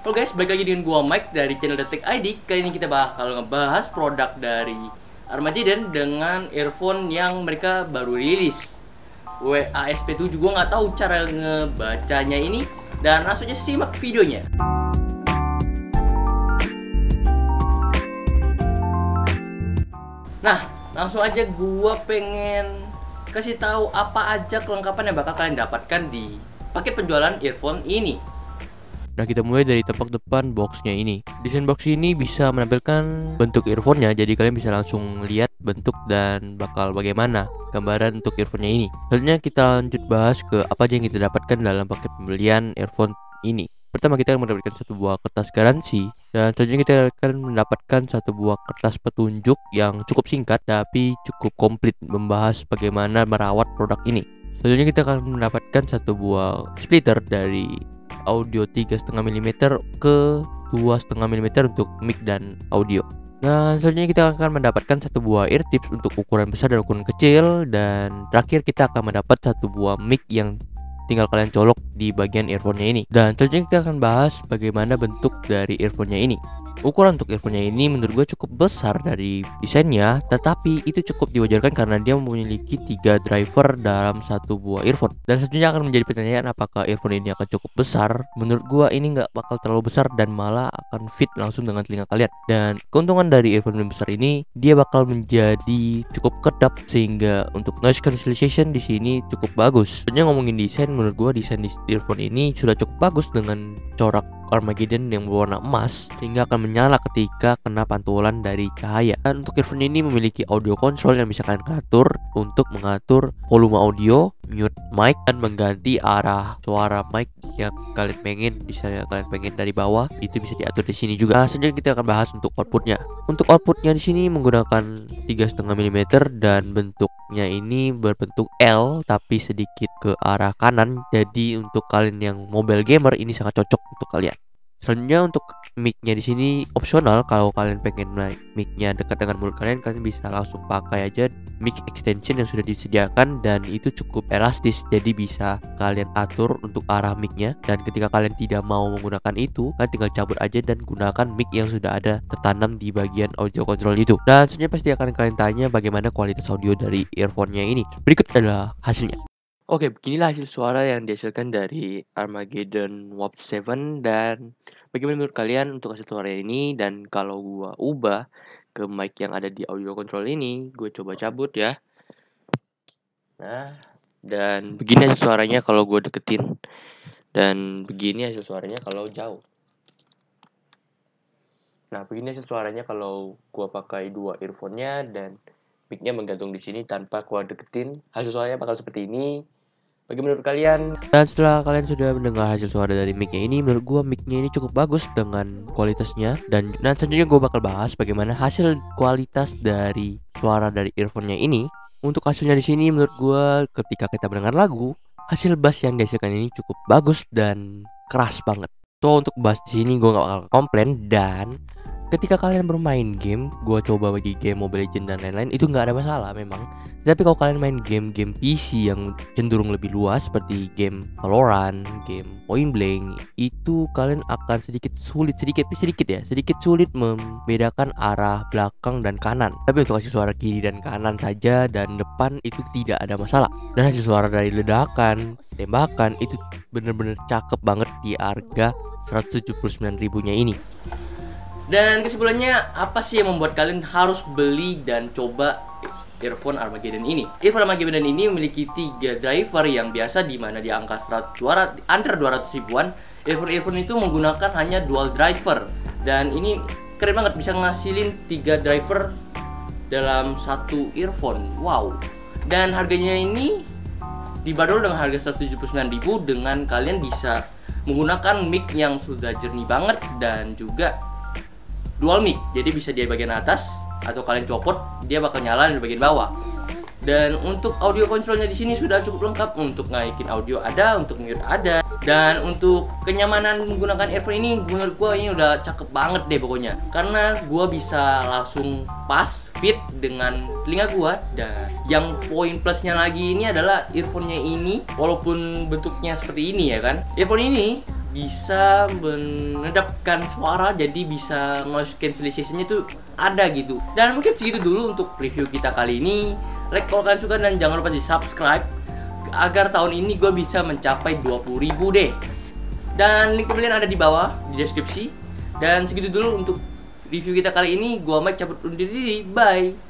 Halo guys, balik lagi dengan gua Mike dari channel Detik ID. Kali ini kita bakal ngebahas produk dari Armageddon dengan earphone yang mereka baru rilis, WASP7. Gua nggak tahu cara ngebacanya ini, dan langsung aja simak videonya. Nah, langsung aja gua pengen kasih tahu apa aja kelengkapan yang bakal kalian dapatkan di paket penjualan earphone ini. Nah, kita mulai dari tampak depan boxnya ini. Desain box ini bisa menampilkan bentuk earphone-nya, jadi kalian bisa langsung lihat bentuk dan bakal bagaimana gambaran untuk earphone-nya ini. Selanjutnya kita lanjut bahas ke apa aja yang kita dapatkan dalam paket pembelian earphone ini. Pertama, kita akan mendapatkan satu buah kertas garansi, dan selanjutnya kita akan mendapatkan satu buah kertas petunjuk yang cukup singkat tapi cukup komplit membahas bagaimana merawat produk ini. Selanjutnya kita akan mendapatkan satu buah splitter dari audio 3,5 mm ke 2,5 mm untuk mic dan audio. Nah, selanjutnya kita akan mendapatkan satu buah ear tips untuk ukuran besar dan ukuran kecil, dan terakhir kita akan mendapat satu buah mic yang tinggal kalian colok di bagian earphone-nya ini. Dan selanjutnya kita akan bahas bagaimana bentuk dari earphone-nya ini. Ukuran untuk earphone-nya ini menurut gue cukup besar dari desainnya, tetapi itu cukup diwajarkan karena dia memiliki 3 driver dalam satu buah earphone. Dan selanjutnya akan menjadi pertanyaan, apakah earphone ini akan cukup besar? Menurut gue ini nggak bakal terlalu besar dan malah akan fit langsung dengan telinga kalian. Dan keuntungan dari earphone yang besar ini, dia bakal menjadi cukup kedap sehingga untuk noise cancellation di sini cukup bagus. Sebenarnya ngomongin desain, menurut gue desain di earphone ini sudah cukup bagus dengan corak Armageddon yang berwarna emas sehingga akan menyala ketika kena pantulan dari cahaya. Dan untuk earphone ini memiliki audio control yang bisa kalian atur untuk mengatur volume audio, mute mic, dan mengganti arah suara mic yang kalian pengen. Bisa kalian pengen dari bawah, itu bisa diatur di sini juga. Nah, selanjutnya kita akan bahas untuk outputnya. Untuk outputnya di sini menggunakan 3,5 mm dan bentuknya ini berbentuk L tapi sedikit ke arah kanan. Jadi untuk kalian yang mobile gamer ini sangat cocok untuk kalian. Selanjutnya untuk mic-nya di sini opsional. Kalau kalian pengen mic-nya dekat dengan mulut kalian bisa langsung pakai aja mic extension yang sudah disediakan, dan itu cukup elastis, jadi bisa kalian atur untuk arah mic-nya. Dan ketika kalian tidak mau menggunakan itu, kalian tinggal cabut aja dan gunakan mic yang sudah ada tertanam di bagian audio control itu. Dan selanjutnya pasti akan kalian tanya bagaimana kualitas audio dari earphone-nya ini. Berikut adalah hasilnya. Oke, beginilah hasil suara yang dihasilkan dari Armageddon Warp 7. Dan bagaimana menurut kalian untuk hasil suara ini? Dan kalau gua ubah ke mic yang ada di audio control ini, gue coba cabut ya. Nah, dan begini hasil suaranya kalau gue deketin, dan begini hasil suaranya kalau jauh. Nah, begini hasil suaranya kalau gua pakai dua earphone-nya dan mic-nya menggantung di sini tanpa gua deketin. Hasil suaranya bakal seperti ini. Bagaimana menurut kalian? Dan setelah kalian sudah mendengar hasil suara dari mic-nya ini, menurut gua mic-nya ini cukup bagus dengan kualitasnya. Dan selanjutnya gue bakal bahas bagaimana hasil kualitas dari suara dari earphone-nya ini. Untuk hasilnya di sini menurut gua ketika kita mendengar lagu, hasil bass yang dihasilkan ini cukup bagus dan keras banget. So untuk bass di sini gue gak bakal komplain. Dan ketika kalian bermain game, gue coba bagi game Mobile Legends dan lain-lain, itu nggak ada masalah memang. Tapi kalau kalian main game-game PC yang cenderung lebih luas seperti game Valorant, game Point Blank, itu kalian akan sedikit sulit membedakan arah belakang dan kanan. Tapi untuk hasil suara kiri dan kanan saja dan depan itu tidak ada masalah. Dan hasil suara dari ledakan, tembakan itu bener-bener cakep banget di harga 179.000-nya ini. Dan kesimpulannya, apa sih yang membuat kalian harus beli dan coba earphone Armageddon ini? Earphone Armageddon ini memiliki 3 driver yang biasa di mana di angka under 200 ribuan. Earphone itu menggunakan hanya dual driver, dan ini keren banget, bisa ngasilin 3 driver dalam satu earphone. Wow. Dan harganya ini dibanderol dengan harga 179.000 dengan kalian bisa menggunakan mic yang sudah jernih banget dan juga dual mic, jadi bisa di bagian atas atau kalian copot dia bakal nyala di bagian bawah. Dan untuk audio controlnya di sini sudah cukup lengkap. Untuk naikin audio ada, untuk mute ada, dan untuk kenyamanan menggunakan earphone ini menurut gua ini udah cakep banget deh pokoknya, karena gua bisa langsung pas fit dengan telinga gua. Dan yang poin plusnya lagi ini adalah earphone-nya ini walaupun bentuknya seperti ini ya kan, earphone ini bisa menedapkan suara, jadi bisa noise cancellation-nya tuh ada gitu. Dan mungkin segitu dulu untuk review kita kali ini. Like kalau kalian suka dan jangan lupa di subscribe agar tahun ini gue bisa mencapai 20.000 deh. Dan link pembelian ada di bawah di deskripsi. Dan segitu dulu untuk review kita kali ini. Gua Mike cabut undur diri. Bye.